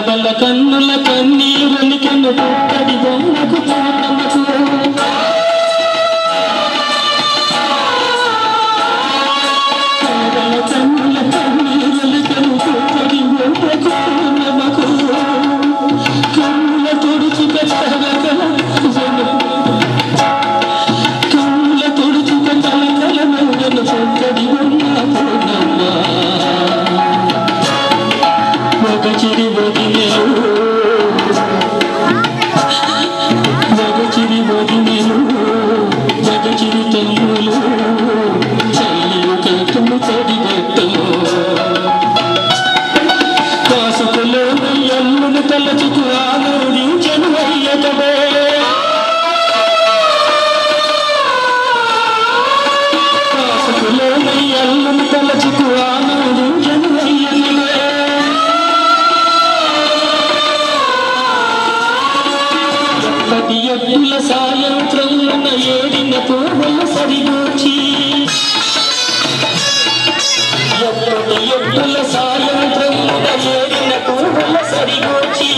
బల్ల కన్నుల కన్నీరులికెను పుట్టడి బొమ్మకు పూర్ణమకు బల్ల కన్నుల కన్నీరులికెను పుట్టడి బొమ్మకు పూర్ణమకు కన్నుల తొడుచు కలకల కన్నుల తొడుచు కలకల నవ్వెను పుట్టడి బొమ్మ పూర్ణమ్మ మగచిరి వదినెలు మగచిరి వదినెలు మగచిరి తమ్ములు చెల్లియు కట్టును తడిగట్టలు కాసుకులో ఎల్లును తలచుకు ఆలోడించెను అయ్యకడే కాసుకులో ఎల్లును తలచుకు ఆలోడించెను అయ్యకడే ఎప్పుల సాయంత్రం ఏడిన పూర్వల సరిగూర్చి ఎప్పుల సాయంత్రం ఏడిన పూర్వల సరిగూర్చి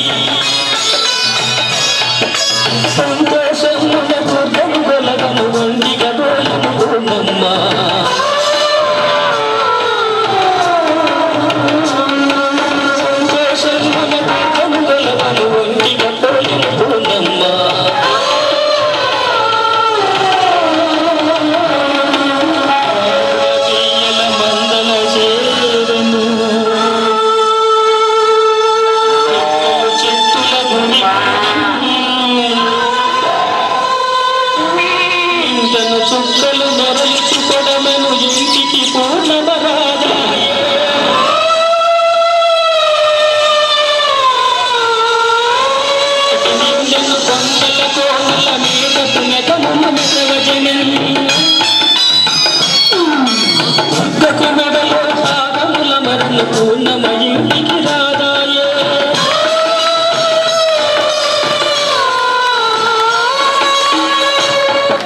సంతోషమున పూర్వము గొలగను ఒంటిగా తోయము పూర్ణమ్మ సంతోషమున పూర్వము గొలగను ఒంటిగా తోయము పూర్ణమ్మ చుక్కలు మరలిచుకొడమను ఇంటికి పూర్ణమరాదాయ నిండెను కొండల కోనల మీదకు మెదమున మెదవజనని ఉద్దకు మెడలో పాదముల మరలు పూర్ణమ ఇంటికి రాదాయే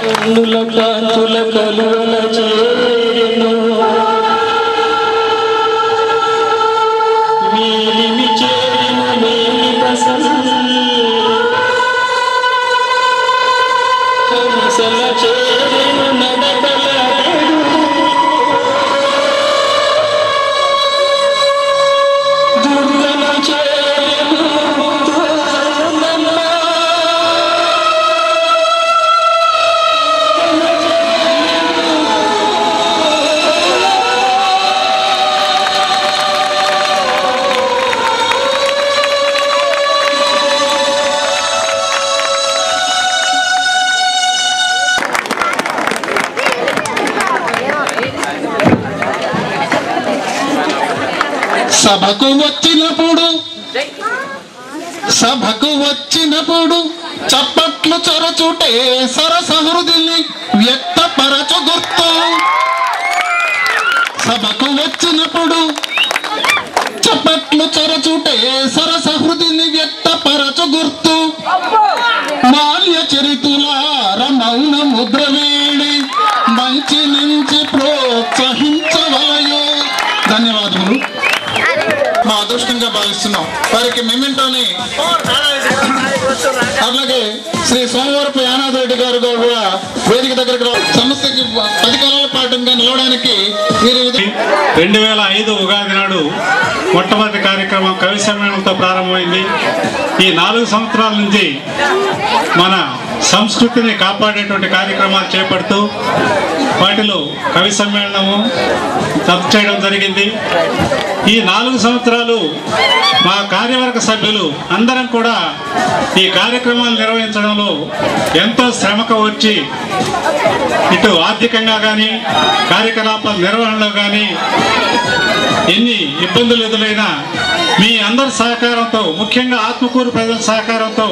కన్నుల కాంతుల కలువల చేరెను మేలిమి చేరెను మేలి బసలు కంసల చేరెను నడకలాడెను దుర్గమ చేరెను సభకు వచ్చినప్పుడు చప్పట్లు చరచుటే సరసహృదిని వ్యక్తపరచు గుర్తు సభకు వచ్చినప్పుడు చప్పట్లు చరచుటే సరసహృదిని వ్యక్తపరచు గుర్తు మాల్య చరితులార మౌన ముద్ర వేడి మంచి నుంచి ప్రోత్సహించవలయో. ధన్యవాదములు. మా అదృష్టంగా భావిస్తున్నాం. వారికి మెమెంటోని అలాగే శ్రీ సోమవారపు యానాథ్ రెడ్డి గారు కూడా వేదిక దగ్గరకు సంస్థకి 10 కాలాల పాఠంగా నిలవడానికి 2005 ఉగాది నాడు మొట్టమొదటి కార్యక్రమం కవి సమ్మేళనంతో ప్రారంభమైంది. ఈ 4 సంవత్సరాల నుంచి మన సంస్కృతిని కాపాడేటువంటి కార్యక్రమాలు చేపడుతూ వాటిలో కవి సమ్మేళనము రద్దు చేయడం జరిగింది. ఈ 4 సంవత్సరాలు మా కార్యవర్గ సభ్యులు అందరం కూడా ఈ కార్యక్రమాలు నిర్వహించడంలో ఎంతో శ్రమకు వచ్చి ఇటు ఆర్థికంగా కానీ కార్యకలాపాల నిర్వహణలో కానీ ఎన్ని ఇబ్బందులు ఎదురైనా మీ అందరి సహకారంతో, ముఖ్యంగా ఆత్మకూరు ప్రజల సహకారంతో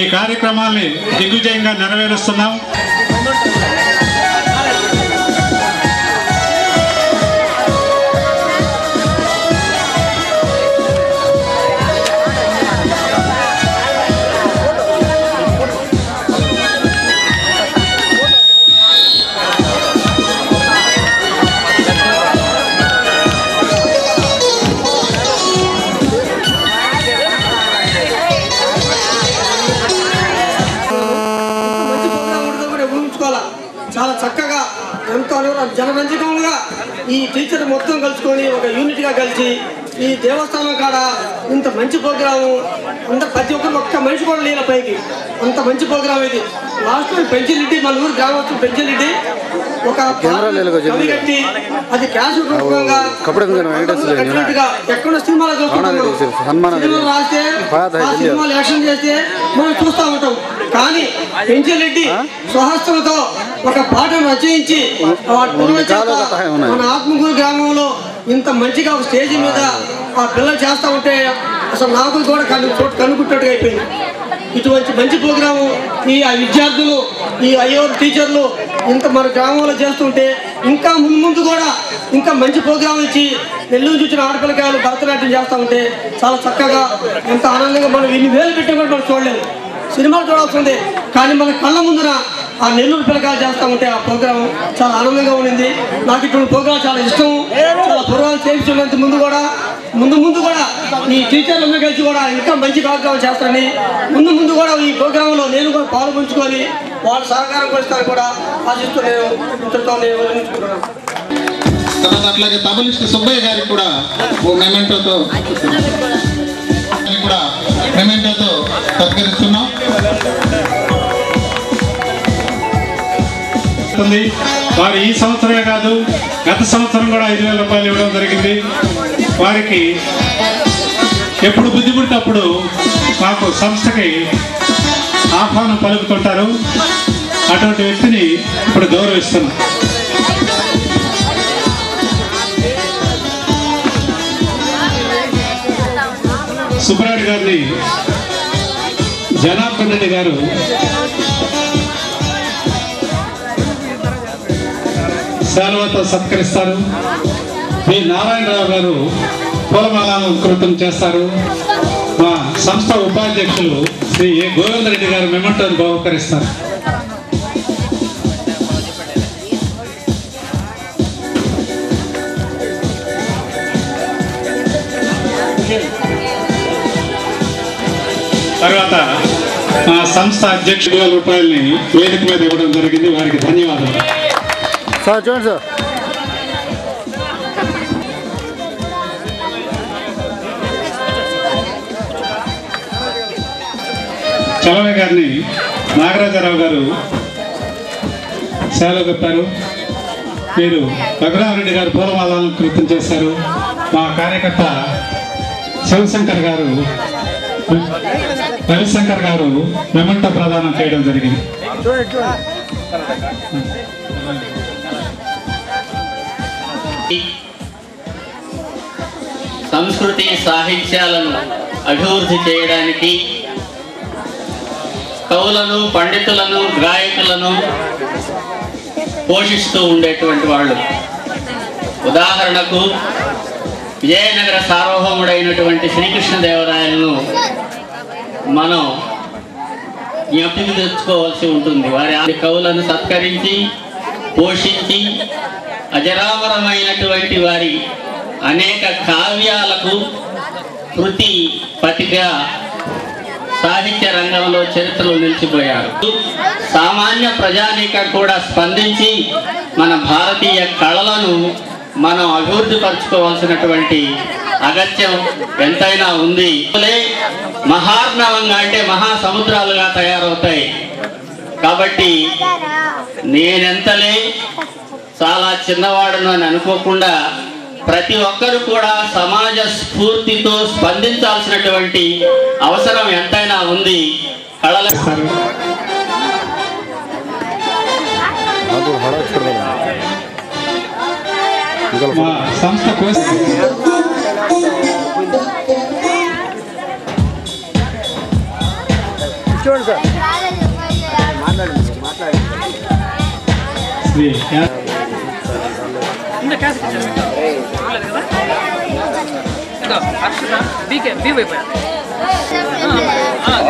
ఈ కార్యక్రమాల్ని దిగ్విజయంగా నెరవేరుస్తున్నాం. జనరంజకంగా ఈ టీచర్ మొత్తం కలుసుకొని ఒక యూనిట్గా కలిసి ఈ దేవస్థానం కాడ ఇంత మంచి ప్రోగ్రాము ప్రతి ఒక్కరు ఒక్క మనిషి కూడా లేని పైకి అంత మంచి ప్రోగ్రామ్ ఇది. లాస్ట్ పెంచిరెడ్డి మన ఊరు గ్రామస్తు పెంచిరెడ్డి ఒక కవి కట్టి అది క్యాష్ రూపంగా ఎక్కడ సినిమాలు సినిమాలు రాస్తే ఆ సినిమాలు యాక్షన్ చేస్తే మనం చూస్తూ ఉంటాం. కానీ పెంచిరెడ్డి స్వహస్తంతో ఒక పాటను రచయించి మన ఆత్మకూరు గ్రామంలో ఇంత మంచిగా ఒక స్టేజ్ మీద ఆ పిల్లలు చేస్తూ ఉంటే అసలు నాకు కూడా కనుక్కున్నట్టుగా అయిపోయింది. ఇటువంటి మంచి ప్రోగ్రాము ఈ విద్యార్థులు ఈ అయ్యోరు టీచర్లు ఇంత మన గ్రామంలో చేస్తుంటే ఇంకా ముందు కూడా ఇంకా మంచి ప్రోగ్రాం ఇచ్చి నెల్లూరు చూసిన ఆడపిల్లకాయలు భరతనాట్యం చేస్తూ ఉంటే చాలా చక్కగా ఎంత ఆనందంగా మనం ఇన్ని వేలు పెట్టి కూడా మనం చూడలేము. సినిమాలు చూడాల్సిందే కానీ మన కళ్ళ ముందున ఆ నెల్లూరు పిల్లకాయలు చేస్తూ ఉంటే ఆ ప్రోగ్రాం చాలా ఆనందంగా ఉండింది. నాకు ఇటువంటి ప్రోగ్రాం చాలా ఇష్టం. చాలా ప్రోగ్రాం చేయించున్నంత ముందు కూడా ఈ టీచర్లందరూ కలిసి కూడా ఇంకా మంచి కార్యక్రమాలు చేస్తారని ముందు కూడా ఈ ప్రోగ్రాంలో నేను కూడా పాల్పంచుకొని వాళ్ళ సహకారం కొలుస్తాను కూడా ఆశిస్తూ నేను ఇంతతో నేను వివరించుకుంటున్నాను. తర్వాత అట్లాగే తబలిస్ట్ సుబ్బయ్య గారికి కూడా ఓ మెమెంటోతో సత్కరిస్తున్నాం. వారు ఈ సంవత్సరమే కాదు గత సంవత్సరం కూడా 5,000 రూపాయలు ఇవ్వడం జరిగింది. వారికి ఎప్పుడు బుద్ధి పుడితే అప్పుడు మాకు సంస్థకి ఆహ్వానం పలుకుతుంటారు. అటువంటి వ్యక్తిని ఇప్పుడు గౌరవిస్తున్నాం. సుబ్రాయుడు గారిని జనార్దన్ రెడ్డి గారు శాలువాతో సత్కరిస్తారు. వి నారాయణరావు గారు పూలమాలాలంకృతం చేస్తారు. మా సంస్థ ఉపాధ్యక్షులు శ్రీ ఏ గోవిందరెడ్డి గారు మెమెంటోని బహుకరిస్తారు. తర్వాత మా సంస్థ అధ్యక్షుడు 1,000 రూపాయలని వేదిక మీద ఇవ్వడం జరిగింది. వారికి ధన్యవాదాలు. సార్ చూడండి సార్. చలవయ్య గారిని నాగరాజరావు గారు సేవలు చెప్పారు. మీరు రఘురామరెడ్డి గారు పూలమాలను కృతం చేశారు. మా కార్యకర్త శివశంకర్ గారు రవిశంకర్ గారు మెమెంటో ప్రదానం చేయడం జరిగింది. సంస్కృతి సాహిత్యాలను అభివృద్ధి చేయడానికి కవులను, పండితులను, గాయకులను పోషిస్తూ ఉండేటువంటి వాళ్ళు. ఉదాహరణకు విజయనగర సార్వభౌముడైనటువంటి శ్రీకృష్ణదేవరాయలను మనం జ్ఞప్తికి తెచ్చుకోవాల్సి ఉంటుంది. వారి కవులను సత్కరించి పోషించి అజరామరమైనటువంటి వారి అనేక కావ్యాలకు కృతి పతిగా సాహిత్య రంగంలో చరిత్రలో నిలిచిపోయారు. సామాన్య ప్రజానీకం కూడా స్పందించి మన భారతీయ కళలను మనం అభివృద్ధి పరచుకోవాల్సినటువంటి అగత్యం ఎంతైనా ఉంది. మహార్ణవంగా అంటే మహాసముద్రాలుగా తయారవుతాయి. కాబట్టి నేనెంతలే చాలా చిన్నవాడును అని అనుకోకుండా ప్రతి ఒక్కరు కూడా సమాజ స్ఫూర్తితో స్పందించాల్సినటువంటి అవసరం ఎంతైనా ఉంది. కళల సంస్థ చూడండి సార్.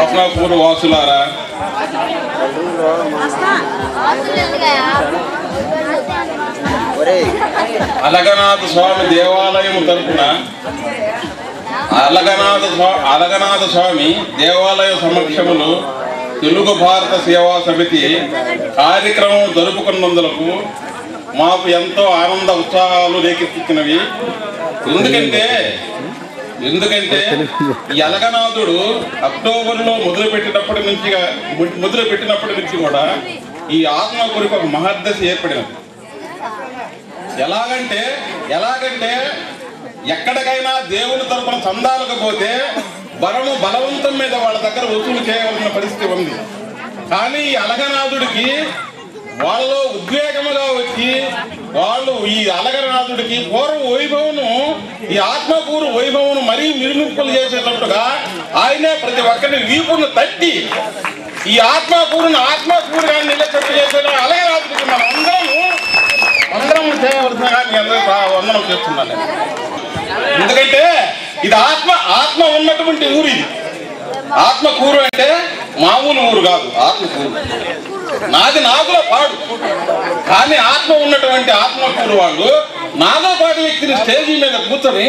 ఆత్మకూరు వాసులారా, అలగనాథ స్వామి దేవాలయం తరపున అలగనాథ స్వామి దేవాలయ సమక్షములు తెలుగు భారత సేవా సమితి కార్యక్రమం జరుపుకున్నందుకు మాకు ఎంతో ఆనంద ఉత్సాహాలు రేకెత్తించినవి. ఎందుకంటే ఈ అలగనాథుడు అక్టోబర్లో మొదలుపెట్టినప్పటి నుంచి కూడా ఈ ఆత్మ కొరకు ఒక మహర్దశ ఏర్పడినది. ఎలాగంటే ఎక్కడికైనా దేవుని తరపున చందాలకు పోతే బలవంతం మీద వాళ్ళ దగ్గర వసూలు చేయవలసిన పరిస్థితి ఉంది. కానీ ఈ అలగనాథుడికి వాళ్ళలో ఉద్వేగముగా వచ్చి వాళ్ళు ఈ అలగనాథుడికి పూర్వ వైభవను, ఈ ఆత్మకూరు వైభవను మరీ మిరుమింపులు చేసేటట్టుగా ఆయనే ప్రతి ఒక్కరిని వీపును తట్టి ఈ ఆత్మకూరుగా నిలబెట్టు చేసే అలగనాథుడికి మనం అందరం చేయవలసిన మీ అందరూ వందనం చేస్తున్నాను. ఎందుకంటే ఇది ఆత్మ ఉన్నటువంటి ఊరు. ఇది ఆత్మకూరు అంటే మామూలు ఊరు కాదు. ఆత్మకూరు నాది నాగుల పాడు. కానీ ఆత్మ ఉన్నటువంటి ఆత్మకూరు వాళ్ళు నాగుల పాడు వ్యక్తిని స్టేజీ మీద కూర్చొని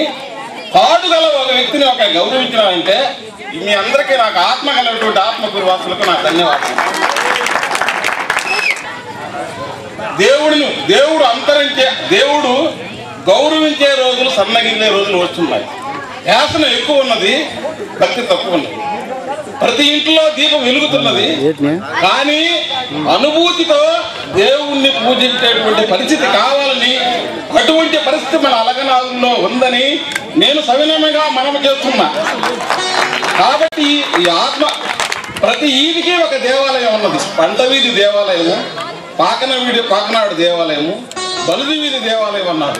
పాడు గల ఒక వ్యక్తిని ఒక గౌరవించినారంటే మీ అందరికీ నాకు ఆత్మ కలిగినటువంటి ఆత్మకూరు వాసులకు నా ధన్యవాదాలు. దేవుడు గౌరవించే రోజులు సన్నగిల్లే రోజులు వస్తున్నాయి. యాసన ఎక్కువ ఉన్నది, భక్తి తక్కువ ఉన్నది. ప్రతి ఇంట్లో దీపం వెలుగుతున్నది, కానీ అనుభూతితో దేవుణ్ణి పూజించేటువంటి పరిస్థితి కావాలని, అటువంటి పరిస్థితి మన అలగనాథుల్లో ఉందని నేను సవినయంగా మనవి చేస్తున్నా. కాబట్టి ఈ ఆత్మ ప్రతి ఈదికి ఒక దేవాలయం ఉన్నది. పంటవీధి దేవాలయము, పాకనాడు దేవాలయము, బలుది వీధి దేవాలయం అన్నారు.